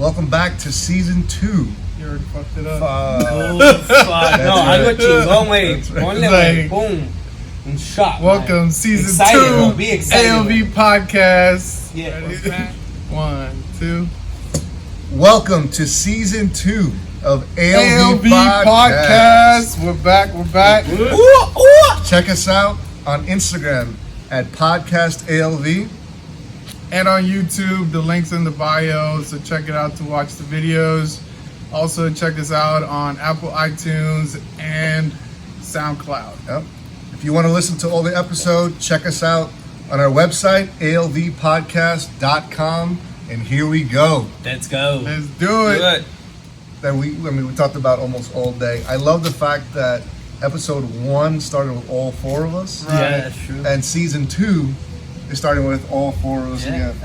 Welcome back to season 2. You already fucked it up. Fuck. No, algo chingón, güey. Ponle, güey. Boom. Un shot. Welcome, man. season Excited, 2. bro. Be excited. ALVpodcast. Yeah. Ready? 1, 2. Welcome to season 2 of ALVpodcast. We're back. Check us out on Instagram at podcastalv. And on YouTube, the link's in the bio, so check it out to watch the videos. Also, check us out on Apple iTunes and SoundCloud. Yep. If you want to listen to all the episodes, check us out on our website, ALVpodcast.com. And here we go. Let's go. Let's do it. That we talked about almost all day. I love the fact that episode 1 started with all 4 of us. Right. Yeah, that's true. And season 2 is starting with all 4 of us again.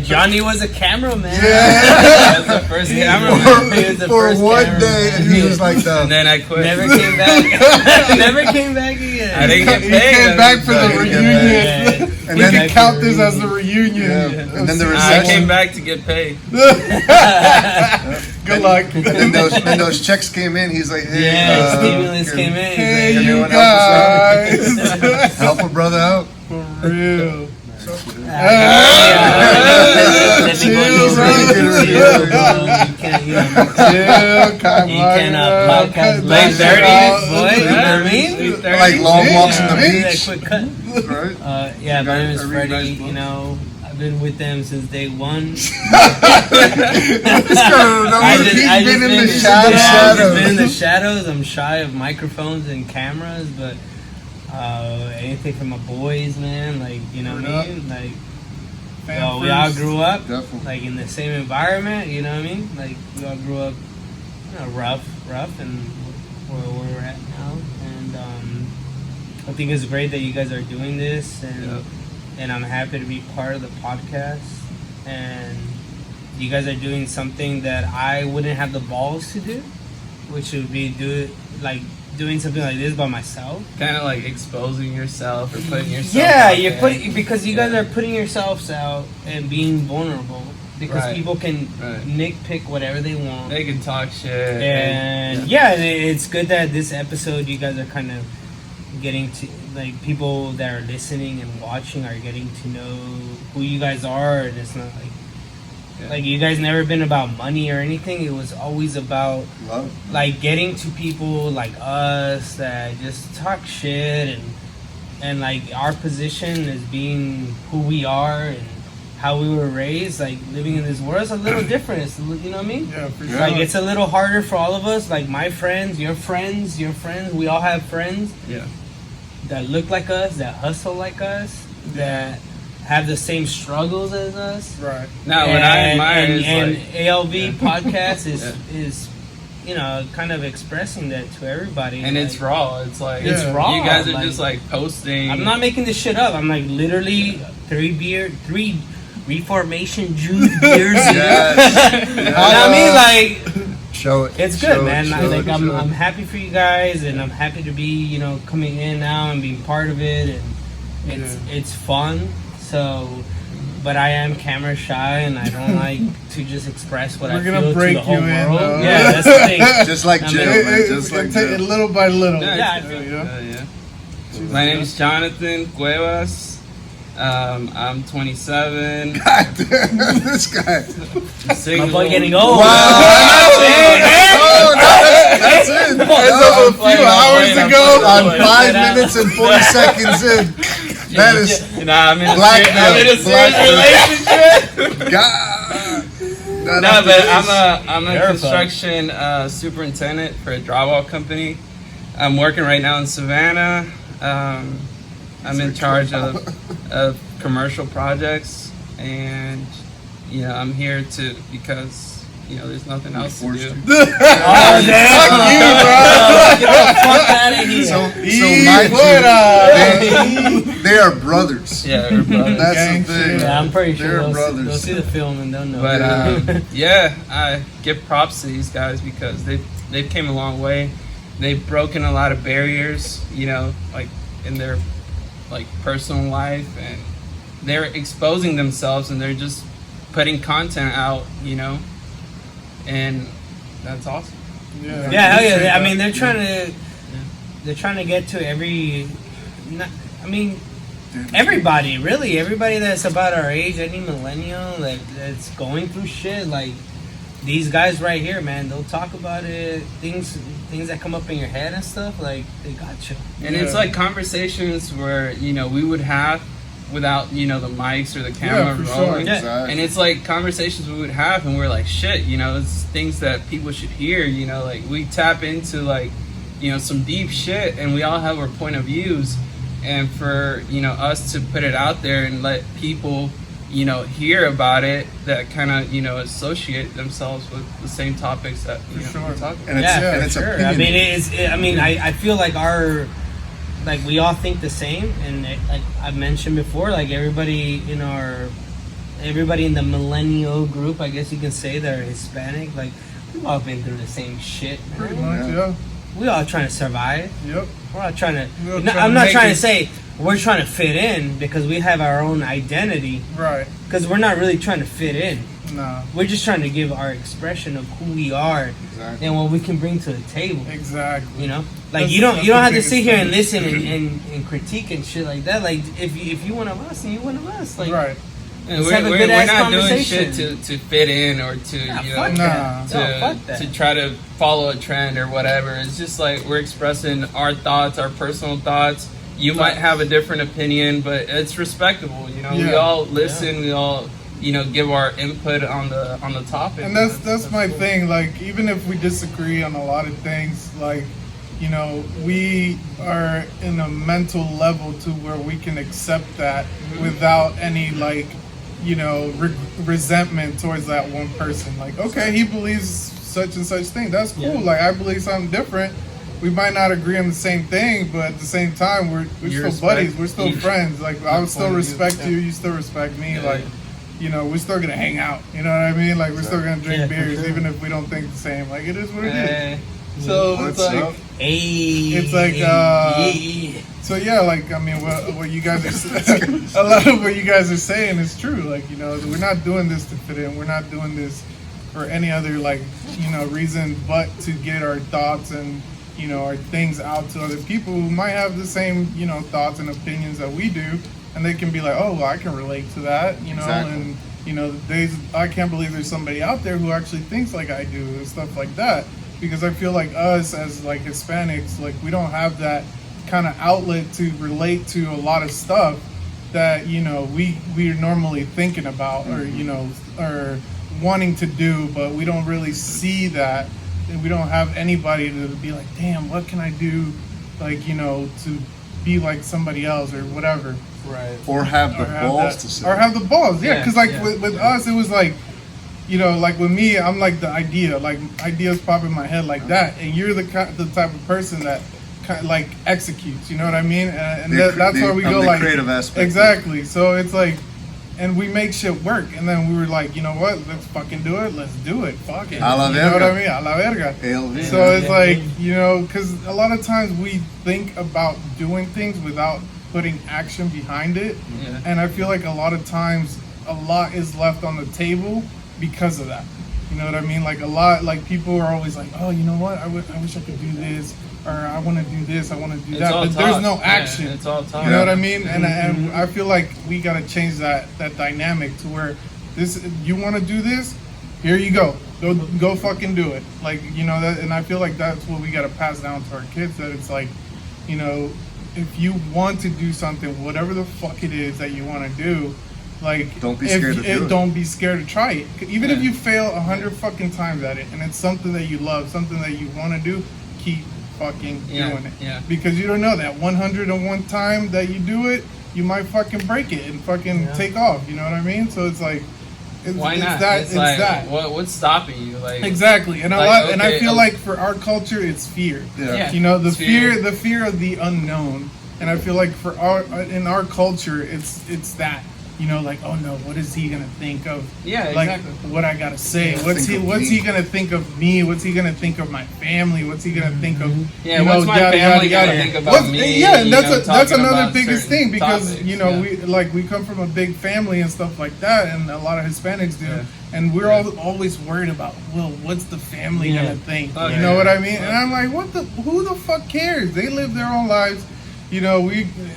Johnny was a cameraman. Yeah. That was the first cameraman. He was the For first one cameraman. day, and he was like, And then I quit. Never came back. Never came back again. I didn't get He paid. came back for the Yeah. reunion. Yeah. And We then can count this as the reunion. Yeah. And then the I recession. came back to get paid. Good luck. And then those checks came in. He's like, hey, Yeah, stimulus came in. Hey, Can you anyone guys. help a brother out. For real. Let me go Chill, to You cannot podcast late 30s, boy. You know what I mean? Like long walks on the That beach. quick cut. Right? Yeah, my name is I read Freddie. nice book. You know, I've been with them since day one. He's been in the shadows. I've been in the shadows. I'm shy of microphones and cameras, but anything for my boys, man. Like, you know what I mean? Like, Fan we all first. grew up Definitely. like in the same environment. You know what I mean? Like, we all grew up, rough, and where we're at now. And I think it's great that you guys are doing this, and I'm happy to be part of the podcast. And you guys are doing something that I wouldn't have the balls to do, which would be doing something like this by myself. Kind of like exposing yourself or putting yourself Yeah, out you're there. putting, because you guys are putting yourselves out and being vulnerable, because Right. people can Right. nitpick whatever they want. They can talk shit. And it's good that this episode you guys are kind of getting to, like, people that are listening and watching are getting to know who you guys are, and it's not like you guys never been about money or anything. It was always about Love. like getting to people like us that just talk shit, and like our position as being who we are and how we were raised, like living in this world is a little different. It's, you know what I mean? Yeah, for sure. Like, it's a little harder for all of us. Like, my friends, your friends, we all have friends Yeah. that look like us, that hustle like us, that have the same struggles as us. Right. Now, what I admire and, is and like, ALV podcast is Yeah. is kind of expressing that to everybody. and it's raw. It's like It's Yeah. raw. You guys are like, just like posting. I'm not making this shit up. I'm like literally 3 Reformation Jews beers. Yes. You know what I mean? Like, Show it. it's Show good, it, man. show Like, it, show it. I'm happy for you guys, and I'm happy to be, coming in now and being part of it, and it's fun. So, but I am camera shy, and I don't like to just express what We're I gonna feel break to the whole you in, world. though. Yeah, that's the thing. Just like I mean, jail, man. Just like take it jail. little by little. Yeah, I You feel know? Yeah. My name is Jonathan Cuevas. I'm 27. God damn, this guy. I'm single. My boy getting old. Wow. Oh, that's it. As of a few hours ago. On 5 minutes and 40 seconds in. That is Nah, I'm in a Blackmail. serious relationship. God. No, but I'm a Terrifying. construction superintendent for a drywall company. I'm working right now in Savannah. I'm in charge of commercial projects, and I'm here because there's nothing else to do. Oh, damn. Fuck you, bro. Get the fuck out of here. So mind you, they are brothers. Yeah, we're brothers. That's Gang the thing. shit. Yeah, I'm pretty sure They're they'll brothers. see the film and they'll know. But I give props to these guys because they've came a long way. They've broken a lot of barriers, like in their personal life, and they're exposing themselves, and they're just putting content out, and that's awesome. Yeah, Yeah, hell yeah. appreciate I that. mean, they're trying to get to everybody, really, everybody that's about our age, any millennial that's going through shit. Like these guys right here, man, they'll talk about it. Things that come up in your head and stuff. Like they got you. And it's like conversations where, you know, we would have without, you know, the mics or the camera for rolling. sure. Exactly. And it's like conversations we would have, and we're like, shit, you know, it's things that people should hear, you know, like we tap into like, you know, some deep shit, and we all have our point of views. And for, you know, us to put it out there and let people, you know, hear about it that kind of, you know, associate themselves with the same topics that, you know, sure. we're talking about. And it's, Yeah, and for it's sure. I opinionated. mean, I feel like we all think the same, and like I mentioned before, like everybody in the millennial group, I guess you can say, that are Hispanic, like we've all been through the same shit, man. Pretty much, yeah. We all trying to survive. Yep. We're all trying to. We're all No, trying I'm to not make trying it. to say we're trying to fit in because we have our own identity. Right. Because we're not really trying to fit in. Nah. We're just trying to give our expression of who we are Exactly. and what we can bring to the table. Exactly. You know, like That's- you don't that's have the to biggest sit here thing. and listen and critique and shit like that. Like if you one of us and you one of us, like Right. And Let's have a we're good-ass not doing conversation. shit to fit in or to, Nah, you fuck know, that. Nah. No, fuck that. to try to follow a trend or whatever. It's just like we're expressing our thoughts, our personal thoughts. You might have a different opinion, but it's respectable. You know, we Yeah. all listen. We all, you know, give our input on the topic. And that's my cool. thing. Like, even if we disagree on a lot of things, like, you know, we are in a mental level to where we can accept that without any, like, you know, resentment towards that one person. Like, okay, he believes such and such thing. That's cool. Yeah. Like, I believe something different. We might not agree on the same thing, but at the same time, we're You still buddies. respect We're still each- friends. Like, I would still point of view. respect you. You still respect me. Yeah. Like, you know, we're still gonna hang out. You know what I mean? Like, we're still gonna drink Yeah, for beers, sure. even if we don't think the same. Like, it is what it is. Hey. So What's it's like, up? hey, It's like, yeah. so yeah, like, I mean, what you guys are, a lot of what you guys are saying is true. Like, you know, we're not doing this to fit in. We're not doing this for any other, like, you know, reason but to get our thoughts and, you know, our things out to other people who might have the same, you know, thoughts and opinions that we do, and they can be like, oh, well, I can relate to that, you know, Exactly. and, you know, I can't believe there's somebody out there who actually thinks like I do and stuff like that, because I feel like us as, like, Hispanics, like, we don't have that kind of outlet to relate to a lot of stuff that, you know, we're normally thinking about or, you know, or wanting to do, but we don't really see that. And we don't have anybody to be like, damn, what can I do, like, you know, to be like somebody else or whatever. Right. Or have the Or have balls that- to say. or have the balls, yeah. Yeah, Because like yeah, with us, it was like, you know, like with me, I'm like the idea, like ideas pop in my head like that, and you're the type of person that kind of like executes. You know what I mean? And that's where we go, the like, creative aspect. exactly. So it's like, and we make shit work, and then we were like, you know what? Let's fucking do it. Let's do it. Fuck it. A la You know what verga. I mean? A la verga. ALV. So it's Yeah. like, you know, because a lot of times we think about doing things without putting action behind it. Yeah. And I feel like a lot of times a lot is left on the table because of that. You know what I mean? Like a lot, like people are always like, oh, you know what? I wish I could do this, or I want to do this, I want to do It's that. all But there's talk. no Yeah, action. it's all talk. You know what I mean? And I feel like we gotta change that dynamic to where this, you want to do this, here you go fucking do it. Like, you know, that, and I feel like that's what we gotta pass down to our kids. That it's like, you know, if you want to do something, whatever the fuck it is that you want to do, like, Don't be scared to do it. Don't be scared to try it. Even if Yeah. you fail 100 fucking times at it, and it's something that you love, something that you want to do, keep fucking Yeah, doing it. yeah. Because you don't know that 101 time that you do it, you might fucking break it and fucking Yeah. take off. You know what I mean? So it's like, Why it's not? that. It's It's like, that. what's stopping you? Like, Exactly, and Like, and I okay, feel like for our culture, it's fear. Yeah. You know, the It's the fear of the unknown, and I feel like in our culture, it's that. like, oh no, what is he gonna think of? Yeah, like exactly. what I gotta say. Yeah, What's think of he me. gonna think of me? What's he gonna think of my family? What's he gonna think of? Yeah, what's my family gonna think about me? Yeah, and that's talking another about biggest certain thing because topics, we come from a big family and stuff like that, and a lot of Hispanics do, Yeah. and we're always worried about, well, what's the family Yeah. gonna think? Oh, You yeah. know what I mean? And I'm like, who the fuck cares? They live their own lives. Everybody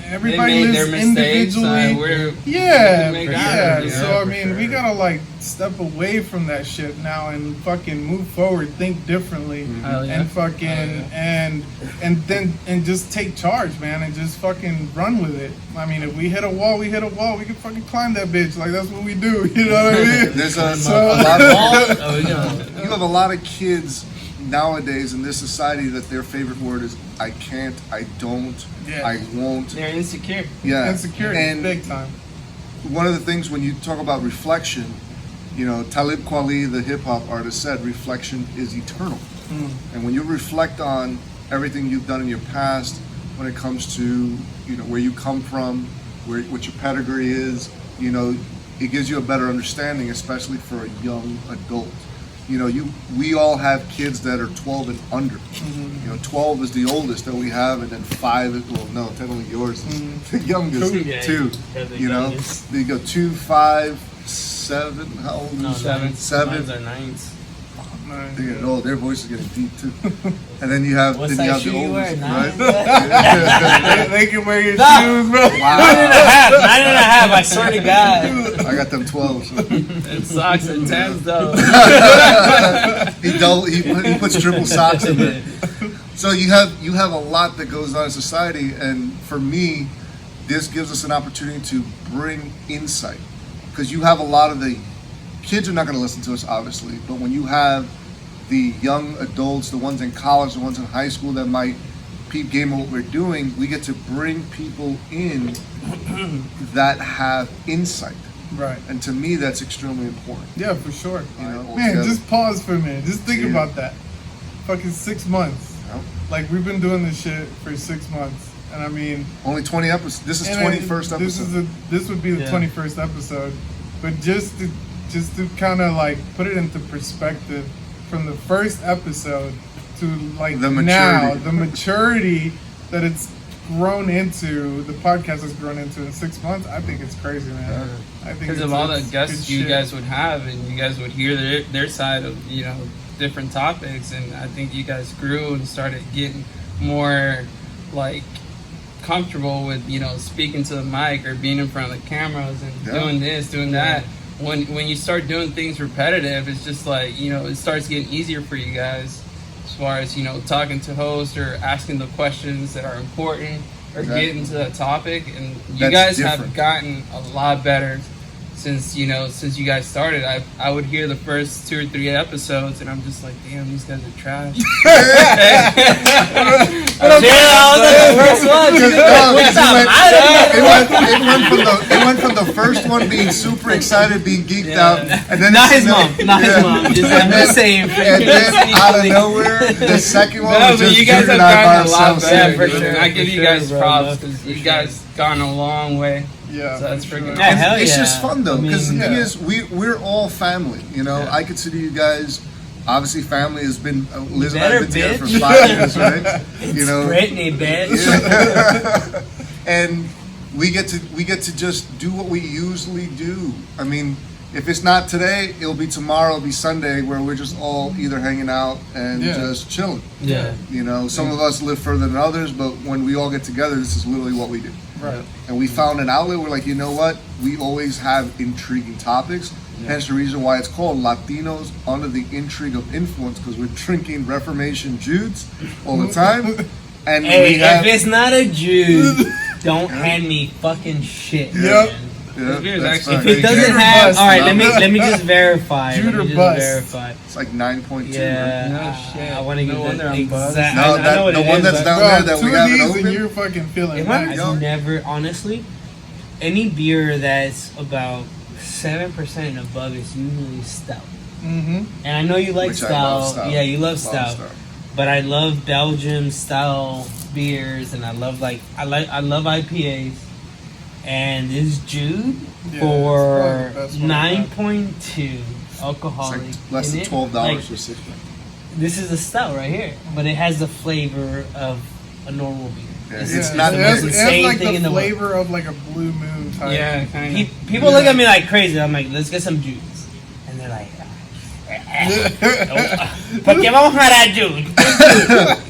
they made lives their mistakes. individually. We Yeah, can make yeah. ours, So yeah, I for mean, we sure. gotta like step away from that shit now and fucking move forward, think differently, Hell yeah. and fucking and just take charge, man, and just fucking run with it. I mean, if we hit a wall, we hit a wall. We can fucking climb that bitch. Like that's what we do. You know what I mean? There's So- a lot of Oh, we go. you have a lot of kids nowadays in this society that their favorite word is I can't, I don't, Yeah. I won't. They're insecure. Yeah. Insecurity, And big time. one of the things when you talk about reflection, Talib Kweli, the hip hop artist, said reflection is eternal. And when you reflect on everything you've done in your past, when it comes to where you come from, what your pedigree is, it gives you a better understanding, especially for a young adult. We all have kids that are 12 and under. 12 is the oldest that we have, and then 5 is, well, no, technically yours is the youngest, Yeah, 2. they're the You know, youngest. you go 2, 5, 7. How old No, is Seven. 7? Mine's are 9s. They're getting old. Their voice is getting deep too. And then you have What then you size have the shoe you wear? oldest, 9? right? They can wear your Nah. shoes, bro. Wow. 9.5, I swear to God. I got them 12. So. It sucks at 10s though. He puts triple socks in there. So you have a lot that goes on in society, and for me, this gives us an opportunity to bring insight, because you have a lot of the kids are not going to listen to us, obviously, but when you have the young adults, the ones in college, the ones in high school that might peep game of what we're doing, we get to bring people in that have insight. Right. And to me, that's extremely important. Yeah, for sure. Man, Man, just pause for a minute. Just think Yeah. about that. Fucking 6 months. Yep. Like we've been doing this shit for 6 months, and I mean, Only 20 episodes. This is and 21st This episode. this would be the Yeah. 21st episode, but just to kind of like put it into perspective, from the first episode to like The now, maturity. the maturity that it's grown into, the podcast has grown into in 6 months. I think it's crazy, man. I think Because it's- of all the it's guests good you shit. guys would have, and you guys would hear their side of different topics, and I think you guys grew and started getting more like comfortable with speaking to the mic or being in front of the cameras and Yeah. doing this, doing that. When you start doing things repetitive, it's just like it starts getting easier for you guys as far as talking to hosts or asking the questions that are important or Exactly. getting to that topic, and you That's guys different. have gotten a lot better since you guys started. I would hear the first 2 or 3 episodes and I'm just like, damn, these guys are trash. The first one. It went from the first one being super excited, being geeked Yeah. out, and then Not it's- his mom. Not his yeah. mom. Just I'm just saying. And then out of nowhere, the second one No, was but just you guys Jude have and I by gotten a lot ourselves. better. Yeah, for dude, sure, and I for give you sure, guys bro. props For because you sure. guys gone a long way. Yeah, So that's for freaking sure. Yeah, hell It's yeah. just fun though, I because mean, the thing yeah. is, we're all family. Yeah. I consider you guys. Obviously, family has been Liz and I have been better, together for bitch. 5 years, right? Brittany, bitch. Yeah. And we get to just do what we usually do. I mean, if it's not today, it'll be tomorrow. It'll be Sunday, where we're just all either hanging out and Yeah. just chilling. Yeah. Some of us live further than others, but when we all get together, this is literally what we do. Right. And we found an outlet. We're like, you know what? We always have intriguing topics. Hence the reason why it's called Latinos Under the Intrigue of Influence, because we're drinking Reformation Judes all the time. And Hey, we have, if it's not a Jew, don't hand me fucking shit. Yep. man. yeah, This beer is that's actually fine. If it doesn't Jude or have, bust, all right, no? let me just verify. Jude Let or me just bust. verify. It's like 9.2. Yeah, No I- shit. I want to No get wonder the I'm buzzed. exact. No, I know that- what the it one is, that's but- down Bro, there that 2 we of haven't these opened. and you're fucking feeling If nice. I've never, honestly, any beer that's about 7% and above is usually stout. Mm-hmm. And I know you like Which I love stout. stout. Yeah, you love Love stout. But I love Belgium style beers, and I love IPAs. and this Jude Yeah, for it's probably the best one I've 9.2 alcoholic. It's like less in than it. $12 Like, for 6 pack. this is a stout right here, but it has the flavor of a normal beer. Yeah, This it's is- not it a has, mix. it has like thing in the the world. flavor of like a blue moon type. Yeah, kind of. People look at me like crazy. I'm like, let's get some juice, and they're like, ¿por qué vamos a dar juice?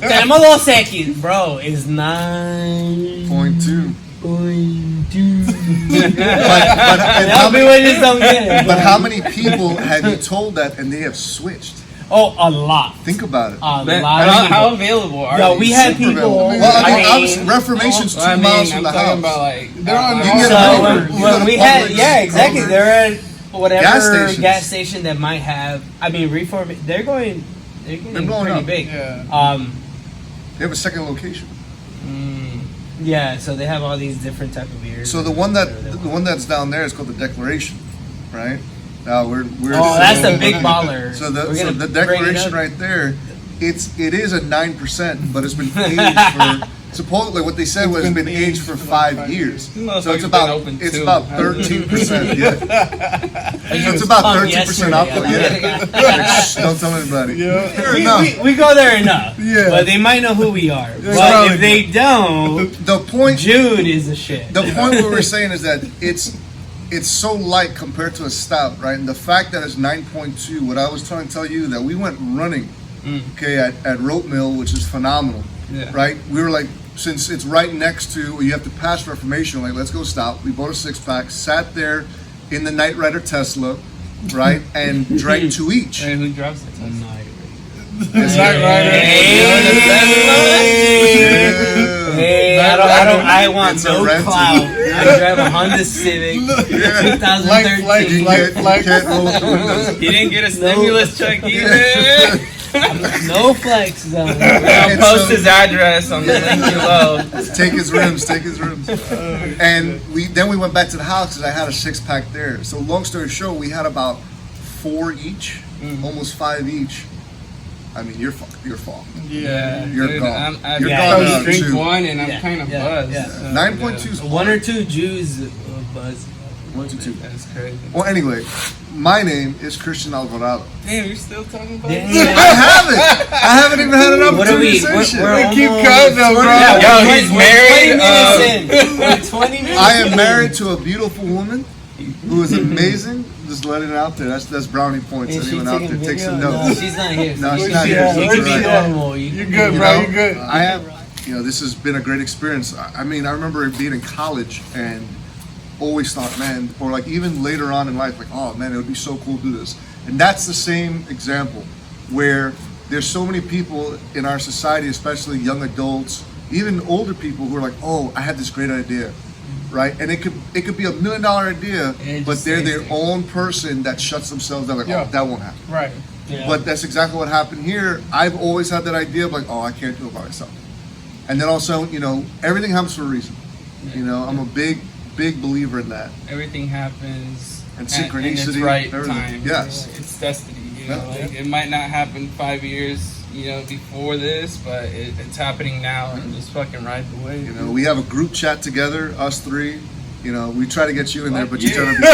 Tenemos 2X, bro. It's 9.2. 0.2. but Help me with this, don't get it. but how many people have you told that and they have switched? Oh, a lot. Think about it. A Man, lot of how people. available are Yo, these? we had Super people. available. Well, I mean, obviously, Reformation's 2 Well, I mean, miles from I'm the talking house. about like They're on You the get So a when, Kroger, you when go to we had, Publix, yeah, exactly. Kroger. They're at whatever Gas gas, stations. station that might have. I mean, reform. They're getting blowing pretty up. big. Yeah. They have a second location. Yeah. So they have all these different type of beers. So the one that's down there is called the Declaration, right? Now we're Oh, that's the big baller. So We're the gonna bring it Declaration up. right there, it is a 9%, but it's been aged for supposedly what they said was it's been aged for 5 years. Motherfucker's So it's been about open it's too. about 13%. Yeah, so it's about 13% alcohol. Yeah, don't tell anybody. Yeah. Fair enough. We go there enough. Yeah. But they might know who we are. But probably if they don't, The point Jude is the shit. The point we were saying is that it's so light compared to a stout, right? And the fact that it's 9.2, what I was trying to tell you, that we went running, okay, at Rope Mill, which is phenomenal, Yeah. right? We were like, since it's right next to, you have to pass Reformation, like, let's go stop. We bought a 6-pack, sat there in the Knight Rider Tesla, right, and drank 2 each. And who drives it? It's Knight Rider. Hey, I want It's a no rental. clout. I drive a Honda Civic, 2013. Like- Can't roll up the windows. He didn't get a stimulus check either. No flex zone. I'll And post so- his address on the link below. Take his rims. And we went back to the house because I had a 6-pack there. So long story short, we had about 4 each, almost 5 each. I mean, you're fucked. Yeah. You're Dude, gone. I You're gone I out, drink too. one and I'm Yeah, kind of yeah, buzzed. yeah. So, 9.2 is 1 or 2 Jews buzz. 1 to 2. That's crazy. Well, anyway, my name is Christian Alvarado. Damn, you're still talking about it? Damn. I haven't even had an What are opportunity we? to say We're shit. almost keep cutting them, bro. Yo, he's married. 20 minutes in. We're 20 minutes I am married to a beautiful woman who is amazing. Just letting it out there. That's brownie points. Is she Anyone out taking there, take some video? notes. No, she's not here. No, she's You not can- here. You She's can be right. normal. You're good, bro. You're good. I am. This has been a great experience. I mean, I remember being in college and always thought, man, or like even later on in life, like, oh man, it would be so cool to do this. And that's the same example where there's so many people in our society, especially young adults, even older people who are like, oh, I had this great idea. Right, and it could be $1 million idea, it but just they're stays their there. own person that shuts themselves down. Like, Yeah. oh, that won't happen. Right. Yeah. But that's exactly what happened here. I've always had that idea of like, oh, I can't do it by myself. And then also, everything happens for a reason. I'm a big believer in that. Everything happens And at- in its synchronicity, right everything. time. Yes. It's destiny. Yeah. Like, it might not happen 5 years, before this, but it's happening now, and just fucking ride the wave. We have a group chat together, us 3. We try to get you in there, but you're Yeah. trying to be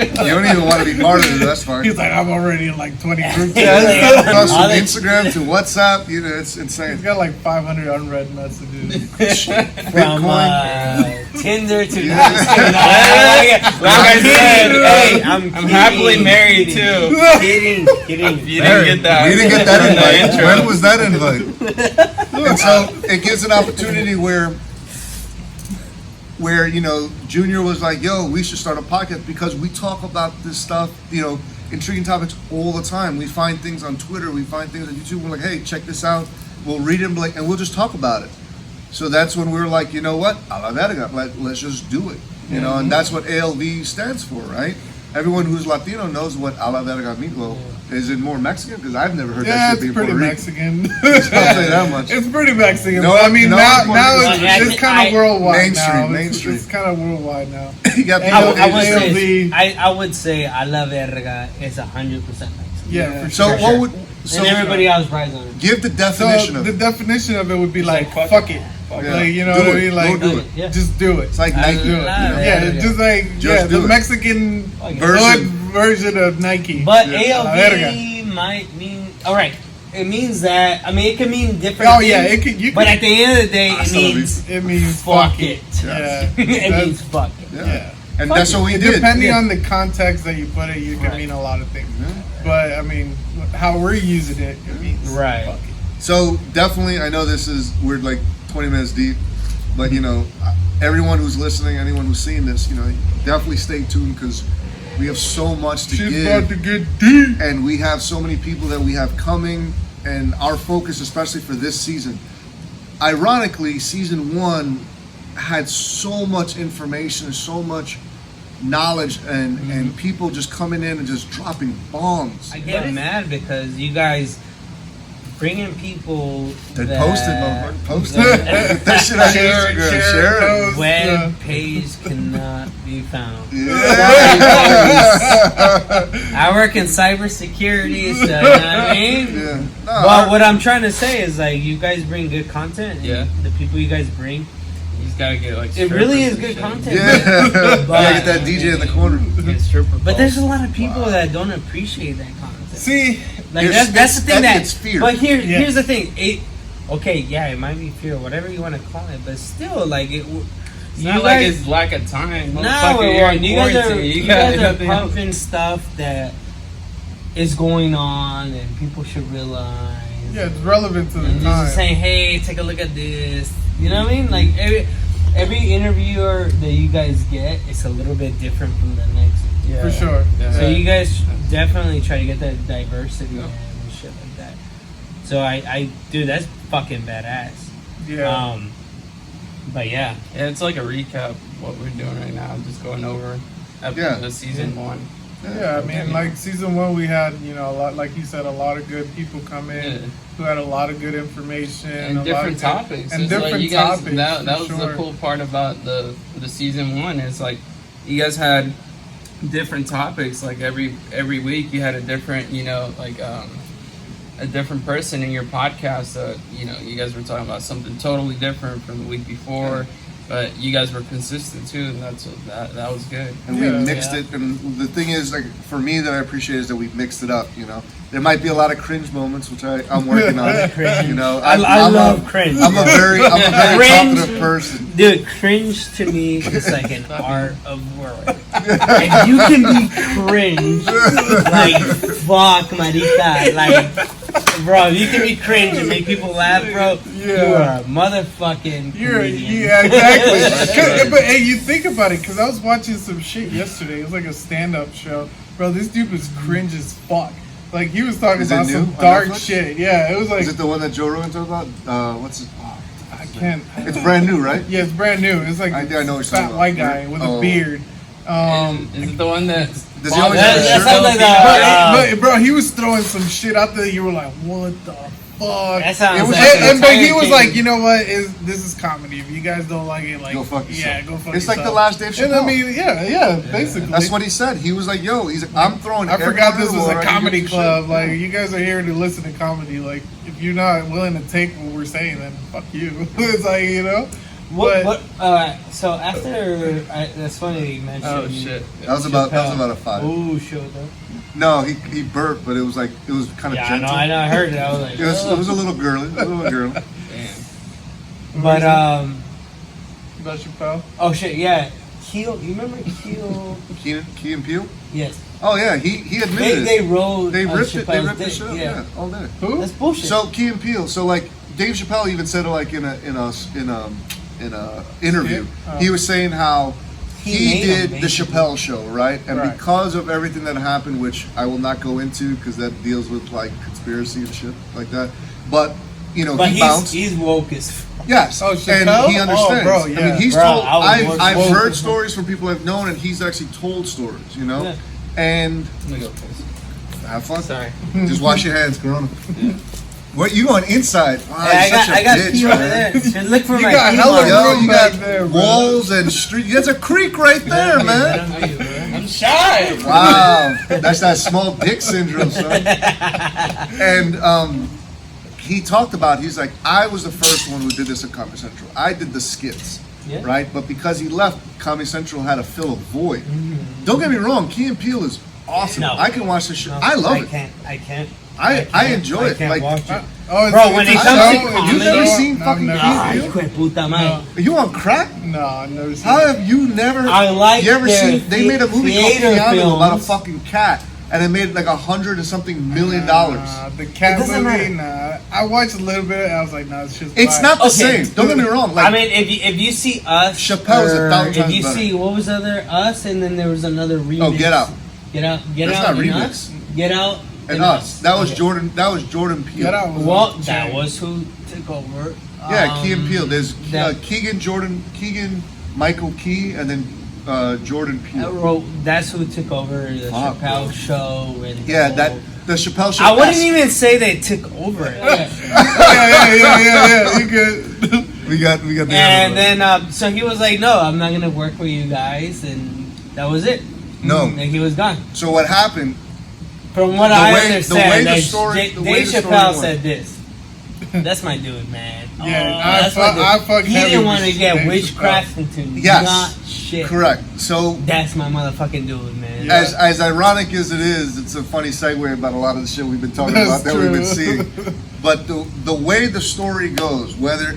nice. You don't even want to be part of it. That's fine. He's like, I'm already in like 20 group Yeah. chats. Plus from All that- Instagram to WhatsApp, it's insane. He's got like 500 unread messages. From Tinder to Yeah. like I said, hey, I'm happily married, too. Kidding. You didn't get that. We didn't get that in the invite. intro. When was that invite? And so it gives an opportunity where Junior was like, yo, we should start a podcast because we talk about this stuff, intriguing topics all the time. We find things on Twitter, we find things on YouTube. We're like, hey, check this out. We'll read it and we'll just talk about it. So that's when we were like, you know what? A la verga. Let's just do it. And that's what ALV stands for, right? Everyone who's Latino knows what a la verga means. Well, is it more Mexican? Because I've never heard Yeah, that shit it's being pretty Puerto Rican. Mexican. I'll say that much. It's pretty Mexican. No, but I mean, no, now Puerto it's kind of worldwide Mainstream, now. mainstream. It's kind of worldwide now. You got I would say a la verga is 100% Mexican. Yeah. So For what sure. would And everybody else rides on it. give the So definition of the it? definition of it would be like, like, fuck it. Yeah. Like, you know Do what I it. mean? Like, Go do it. Yeah. just do it. It's like I Nike. love You it. know? Yeah, Yeah. just like Just do the it. Mexican Version. version of Nike. But Yeah. ALV might mean all right. It means that it can mean different. Oh things, yeah, it could. You but could, at the end of the day, it Hasta la means it means fuck it. Yeah, it That's- means fuck it. Yeah. yeah. And Fuck that's it. what we did. Depending Yeah. on the context that you put it, you can Right. mean a lot of things. Yeah. But I mean, how we're using it, it means Right. fuck it. So definitely, I know we're like 20 minutes deep, but you know, everyone who's listening, anyone who's seeing this, you know, definitely stay tuned because we have so much to She's give, about to get deep. and we have so many people that we have coming, and our focus, especially for this season. Ironically, season 1 had so much information, so much knowledge, and people just coming in and just dropping bombs. I get mad because you guys bringing people Then that post it, motherfucker. Post it. Put that shit on your Instagram. Share it. post, web page cannot be found. Yeah. I work in cybersecurity, so you know what I mean. Yeah. No, Well, what I'm trying to say is like you guys bring good content. And Yeah. The people you guys bring, He's gotta get like. it really is strippers good and shit. content. Yeah. But- Gotta get that DJ in the corner. Get stripper But there's a balls. lot of people that don't appreciate that content. See, Like There's- that's the thing that. it's fear. But Yeah. here's the thing. Okay, yeah, it might be fear, whatever you want to call it, but still, like it. It's You not like guys- it's lack of time. No, Motherfucker, you're in you guys are quarantine. you got guys are nothing else. pumping stuff that is going on and people should realize. yeah, it's relevant to the And time. just saying, hey, take a look at this. You know what I mean? Like every interviewer that you guys get, it's a little bit different from the next. Yeah. For sure. Yeah. So you guys definitely try to get that diversity Yep. and shit like that. So I dude, that's fucking badass. Yeah. But yeah, Yeah, it's like a recap of what we're doing right now. Just going over the season 1. Yeah, I mean, like season 1, we had a lot, like you said, a lot of good people come in Yeah. who had a lot of good information And a lot different of good- topics. and It's different like you guys, topics. that for was sure. the cool part about the season 1 is like you guys had different topics. Like every week you had a different a different person in your podcast. You guys were talking about something totally different from the week before. But you guys were consistent too, and that was good. And we Yeah. mixed Yeah. it. And the thing is, like for me, that I appreciate is that we mixed it up. You know, there might be a lot of cringe moments, which I'm working on. Cringe. You know, I I'm love a, cringe. I'm a very Cringe. talkative person. dude, cringe to me is like an art of work. If you can be cringe, like fuck, marica, like bro, if you can be cringe and make people laugh, bro, you are a motherfucking comedian. Yeah, exactly. But hey, you think about it, because I was watching some shit yesterday. It was like a stand-up show. Bro, this dude was cringe as fuck. Like, he was talking Is it about new some on dark Netflix? shit. Yeah, it was like, Is it the one that Joe Rogan talked about? What's it? Oh, I can't. it's brand new, right? Yeah, it's brand new. It's like I think I know what you're fat talking about. white guy with Oh. a beard. Is it the one that's Does he always That- have a that shirt? sounds like the- But bro, he was throwing some shit out there. You were like, what the fuck? That sounds It was- like But he Tiger was King. like, you know what? This is comedy. If you guys don't like it, like, Go fuck yourself. yeah, go fuck It's yourself. like the last Dave And I Chappelle. mean, yeah, basically. That's what he said. He was like, "Yo, I'm throwing." I forgot this every was word a I can comedy get to club. shit. Like, you guys are here to listen to comedy. Like, if you're not willing to take what we're saying, then fuck you. It's like, you know. What? So after that's funny that you mentioned. oh shit. that was about a 5. Ooh, showed up. No, he burped, but it was kind of Yeah, gentle. I know. I heard it. I was like, It was "Ugh." a little girly, a little girl. Damn. But About Chappelle. oh shit, yeah. Keel, you remember Keel? Key and Peele. Yes. Oh yeah, he admitted They it. rolled. They on ripped it. They Chappelle's ripped the dick, shit up. yeah. Yeah, all day. Who? That's bullshit. So Key and Peele. So like Dave Chappelle even said it like in a interview. Oh. He was saying how He he made did him, the basically. Chappelle show, right? And Right. because of everything that happened, which I will not go into because that deals with like conspiracy and shit like that. But he but bounced. he's woke as fuck. Yes, Oh, and Chappelle? he understands. Oh, bro, I yeah. mean, he's Bro, told. I was I've woke heard as fuck. stories from people I've known, and he's actually told stories. Yeah. And Let me go piss. have fun. Sorry. Just wash your hands, Corona. What you going inside? Wow, Hey, you're such a I got bitch, pee over man. there. Should look for You my got pee hella mark. Yo, room you back got there, bro. walls and street. There's a creek right there, man. I'm shy. Wow, that's that small dick syndrome, son. And he talked about, he's like, I was the first one who did this at Comedy Central. I did the skits, right? But because he left, Comedy Central had to fill a void. Mm-hmm. Don't get me wrong, Key and Peele is awesome. No. I can watch this shit. No, I love it. I can't. I enjoy it. Can't Like, watch it. Bro, when it a comes to show, comedy- you've never it's a seen show. fucking I've Key never and seen Peele? Hijo de puta madre. Are you on crack? it. No, I've never seen How it. have you never? I like You ever their seen? They made a movie called theater Piano about a films. fucking cat, and it made like $100 and something million dollars. The cat It doesn't movie, matter. I watched a little bit. And I was like, nah, it's just. It's not the same. Don't get me wrong. Like, I mean, if you see Us, Chappelle's a or thousand if times you better. see what was the other Us, and then there was another remix. Oh, Get Out. Get Out, That's Out, not and remix. Us? Get Out, And Us. That was Okay. Jordan. That was Jordan Peele. Get Out was Well, a that change. was who took over. Yeah, Key and Peele. There's that- Keegan, Michael Key, and then Jordan Peele. That's who took over the Fuck, Chappelle bro. show. And Yeah, the that whole- the Chappelle show. I wouldn't even say they took over it. Yeah. You good? We got the And other then, so he was like, "No, I'm not gonna work with you guys," and that was it. No. And he was gone. So what happened? From what The I way- the understand, way the like, story- the way Dave the story Chappelle went. said this. That's my dude, man. Yeah, That's my dude. I fuck He heavy didn't with want to get Dave witchcraft into Yes. not shit. Correct. So That's my motherfucking dude, man. Yeah. as ironic as it is, it's a funny segue about a lot of the shit we've been talking That's about that we've been true. seeing. But the way the story goes, whether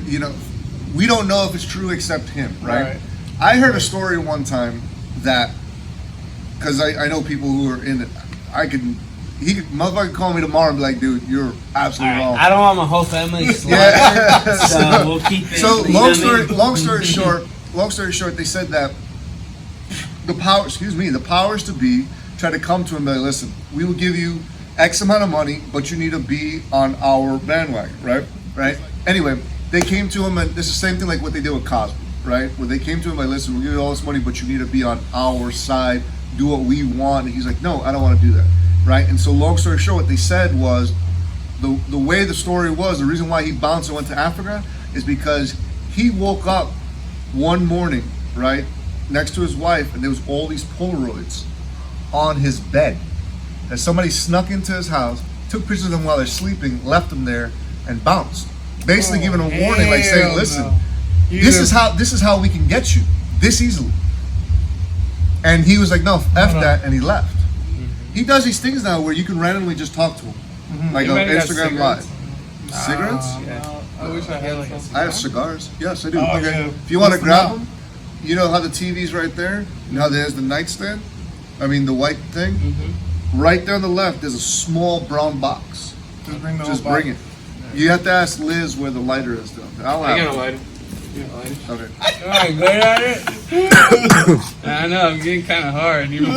we don't know if it's true except him, right? Right. I heard a story one time that, because I know people who are in it, he could motherfucker call me tomorrow and be like, dude, you're All absolutely right. wrong. I don't want my whole family slaughtered, Yeah. so we'll keep it. So you know what I mean? long story short, they said that the powers to be tried to come to him and be like, listen, we will give you X amount of money, but you need to be on our bandwagon, right? Anyway, they came to him, and this is the same thing like what they did with Cosby, right? Where they came to him like, listen, we'll give you all this money, but you need to be on our side, do what we want. And he's like, no, I don't want to do that, right? And so long story short, what they said was, the way the story was, the reason why he bounced and went to Africa is because he woke up one morning, right, next to his wife, and there was all these Polaroids on his bed. And somebody snuck into his house, took pictures of them while they're sleeping, left them there, and bounced. Basically giving a warning, like saying, listen, no. this is how we can get you this easily. And he was like, no, F that, and he left. He does these things now where you can randomly just talk to him. Like on Anybody got Instagram Live. cigarettes? Cigarettes? No, I wish I had some. I have cigars. Yes, I do. Oh, Okay. yeah. If you want to What's grab the them, you know how the TV's right there? You know how there's the nightstand? I mean, the white thing? Right there on the left, there's a small brown box. Just bring the Just whole bring it. You have to ask Liz where the lighter is, though. I'll I have got a it. lighter. You got a lighter? Okay. Am I good at it? I know, I'm getting kind of hard. You know?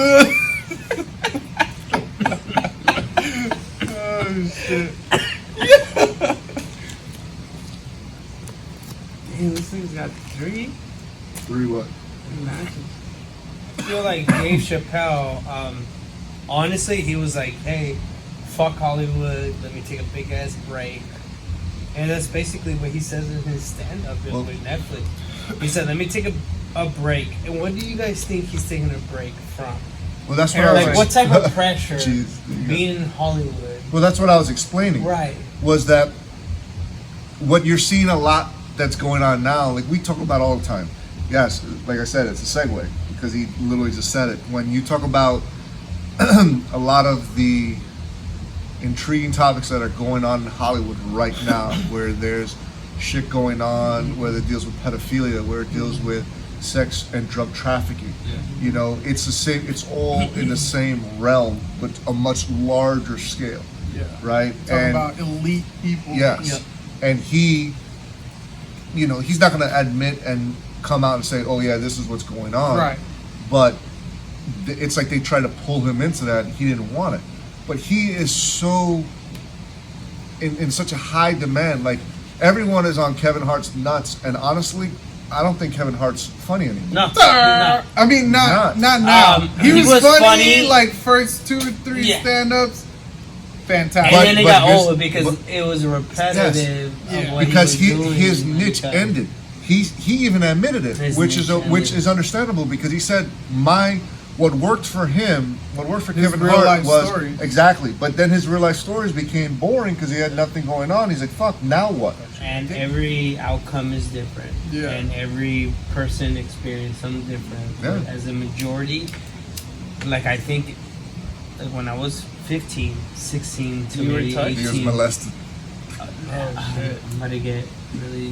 Oh shit! Damn, this thing's got 3 Three what? matches. I feel like Dave Chappelle, honestly, he was like, hey, fuck Hollywood, let me take a big ass break. And that's basically what he says in his stand up Well- with Netflix. He said, let me take a break. And what do you guys think he's taking a break from? Well, that's what I was Like, what type of pressure Jeez. being in Hollywood? Well, that's what I was explaining. Right. Was that what you're seeing a lot that's going on now, like we talk about all the time. Yes, like I said, it's a segue because he literally just said it. When you talk about a lot of the intriguing topics that are going on in Hollywood right now, where there's shit going on, where it deals with pedophilia, where it deals with sex and drug trafficking. You know, it's the same. It's all in the same realm, but a much larger scale, Yeah. right? Talk about elite people. Yes. Yep. And he, he's not going to admit and come out and say, oh, yeah, this is what's going on. Right. But it's like they try to pull him into that. And he didn't want it. But he is so in such a high demand. Like, everyone is on Kevin Hart's nuts. And honestly, I don't think Kevin Hart's funny anymore. No. he's not. I mean, not now. He He was was funny, funny. like first 2 or 3 Yeah. stand-ups. Fantastic. And then it but got here's- old because but- it was repetitive. Yeah. Of what Because he was doing his and niche stuff. ended. He even admitted it, His which niche is ended. understandable because he said my what worked for him, what worked for His Kevin real Hart life was stories. exactly. But then his real life stories became boring because he had nothing going on. He's like, "Fuck, now what?" And every outcome is different. Yeah. And every person experienced something different. Yeah. But as a majority, like I think like when I was 15, 16 to You were maybe touched? 18. He was molested. I'm about to get really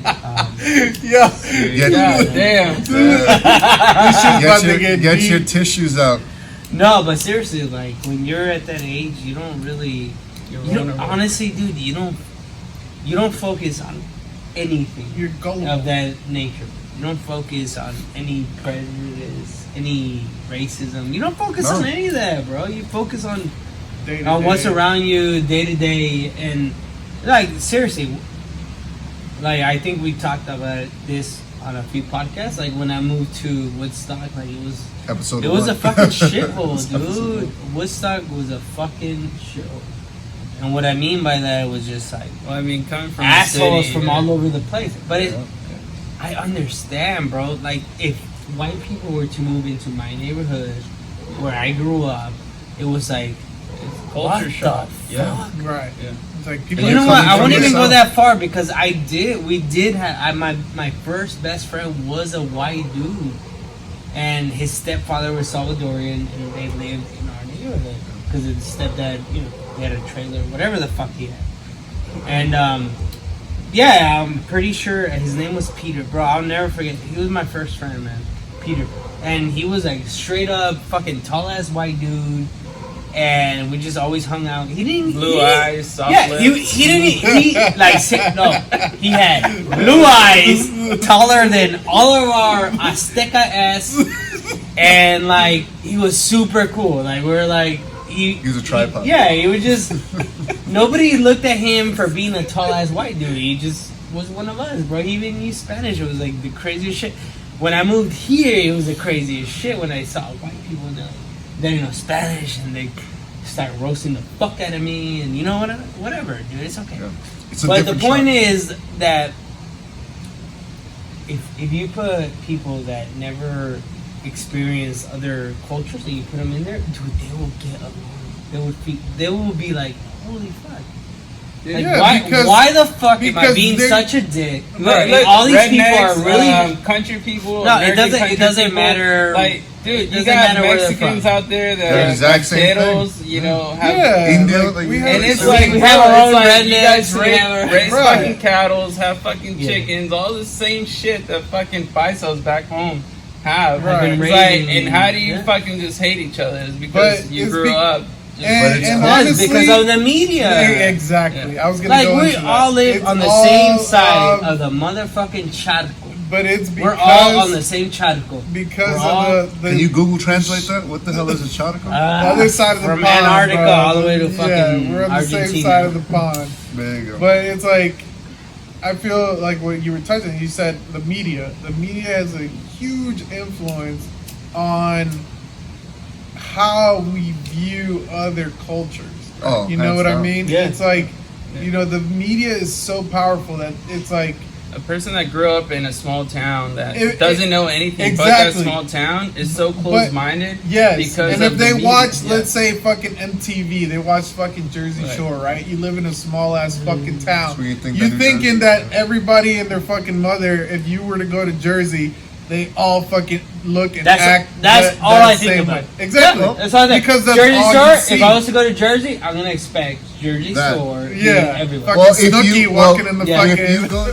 Yeah. Get, God damn. This shit's about to get get deep. your tissues out. No, but seriously, like when you're at that age, you don't really, You're you don't, vulnerable. honestly, dude, you don't focus on anything You're gullible. of that nature. You don't focus on any prejudice, any racism. You don't focus No. on any of that, bro. You focus on Day to what's day. around you day to day, and like seriously, like I think we talked about this on a few podcasts. Like when I moved to Woodstock, like it was Episode a 1. fucking shithole, Episode dude. Woodstock was a fucking shithole. And what I mean by that was just like Well, I mean, coming from assholes the city, from yeah. all over the place. But Yeah. I understand, bro. Like if white people were to move into my neighborhood where I grew up, it was like Culture what shock. the Yeah. fuck? Right. Yeah. It's like people. You you're know what? coming I from wouldn't even go yourself. that far because we did have my first best friend was a white dude, and his stepfather was Salvadorian, and they lived in our neighborhood because his stepdad, you know, he had a trailer, whatever the fuck he had, and yeah, I'm pretty sure his name was Peter, bro. I'll never forget. He was my first friend, man, Peter, and he was like straight up fucking tall ass white dude. And we just always hung out. He didn't Blue eyes, soft Yeah, lips. he didn't. He like no. He had blue eyes, taller than all of our Azteca ass, and like he was super cool. Like we were like He was a tripod. Yeah, he was just. Nobody looked at him for being a tall ass white dude. He just was one of us, bro. He even knew Spanish. It was like the craziest shit. When I moved here, it was the craziest shit. When I saw white people that didn't know Spanish and they start roasting the fuck out of me, and you know what? Whatever, dude. It's okay. Yeah. It's a But the different point shock. is that if you put people that never experience other cultures and you put them in there, dude, they will get along. They will be like, holy fuck. Like, Yeah, because- why the fuck am I because being they're- such a dick? Look, And all these people are rednecks, really. country people. No, it American doesn't- it country doesn't people. matter. Like, dude, It you doesn't got matter where they're Mexicans from. out there They're that the exact same rancheros, thing. you know, have Yeah, India, like, like- we have and it's We like, have bro, our it's own like you rednecks, guys we raise, have our- raise Right. fucking cattle, have fucking Yeah. chickens, all the same shit that fucking paisos back home have. Right. It's Been like, raising- and how do you yeah. fucking just hate each other? It's because But you it's grew up. just- and- But it's and Yes, honestly- because of the media. Exactly. Yeah. I was gonna Like go we into that. all live It's on the all, same side of the motherfucking charco. But it's because We're all on the same charco. because we're all- of the Can you Google translate that? What the hell is a charticle? other side of the from pond, Antarctica bro. all the way to fucking yeah, we're on the Argentina. same side of the pond. There you go. But it's like, I feel like what you were touching, you said the media. The media has a huge influence on how we view other cultures. Oh, You know hands what I down. mean? Yeah. It's like, you know, the media is so powerful that it's like, a person that grew up in a small town that It- doesn't know anything but exactly. that small town is so close-minded. yes. because and of if the they media. watch, Yeah. let's say, fucking MTV, they watch fucking Jersey Right. Shore, right? You live in a small ass fucking town. So you think You're that New thinking Jersey- that everybody and their fucking mother, if you were to go to Jersey, they all fucking look and act. That's that- all that I think same about. way. Exactly. Yeah, that's all I think. Because that's Jersey all Shore. you see. If I was to go to Jersey, I'm gonna expect Jersey That. Shore. Yeah. everywhere. Fucking Well, if Snooki you walking in the yeah, if fucking. you go